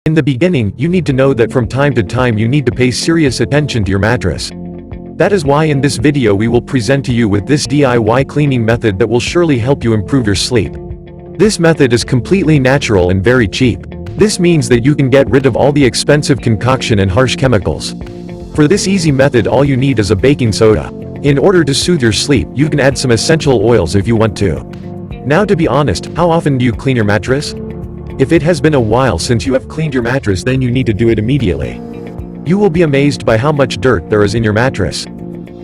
In the beginning, you need to know that from time to time you need to pay serious attention to your mattress. That is why in this video we will present to you with this DIY cleaning method that will surely help you improve your sleep. This method is completely natural and very cheap. This means that you can get rid of all the expensive concoction and harsh chemicals. For this easy method, all you need is a baking soda. In order to soothe your sleep, you can add some essential oils if you want to. Now, to be honest, how often do you clean your mattress? If it has been a while since you have cleaned your mattress, then you need to do it immediately. You will be amazed by how much dirt there is in your mattress.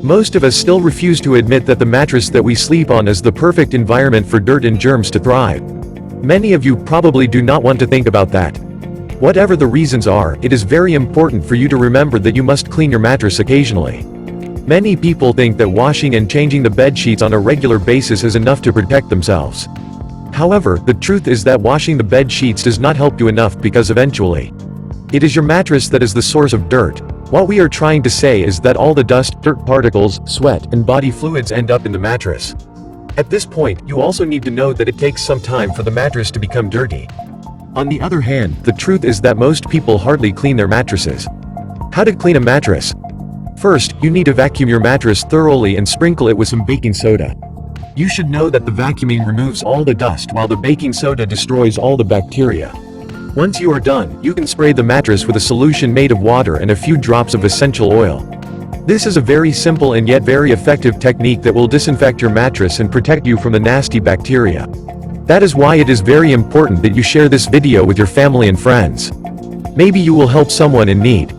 Most of us still refuse to admit that the mattress that we sleep on is the perfect environment for dirt and germs to thrive. Many of you probably do not want to think about that. Whatever the reasons are, it is very important for you to remember that you must clean your mattress occasionally. Many people think that washing and changing the bed sheets on a regular basis is enough to protect themselves. However, the truth is that washing the bed sheets does not help you enough, because eventually, it is your mattress that is the source of dirt. What we are trying to say is that all the dust, dirt particles, sweat, and body fluids end up in the mattress. At this point, you also need to know that it takes some time for the mattress to become dirty. On the other hand, the truth is that most people hardly clean their mattresses. How to clean a mattress? First, you need to vacuum your mattress thoroughly and sprinkle it with some baking soda. You should know that the vacuuming removes all the dust while the baking soda destroys all the bacteria. Once you are done, you can spray the mattress with a solution made of water and a few drops of essential oil. This is a very simple and yet very effective technique that will disinfect your mattress and protect you from the nasty bacteria. That is why it is very important that you share this video with your family and friends. Maybe you will help someone in need.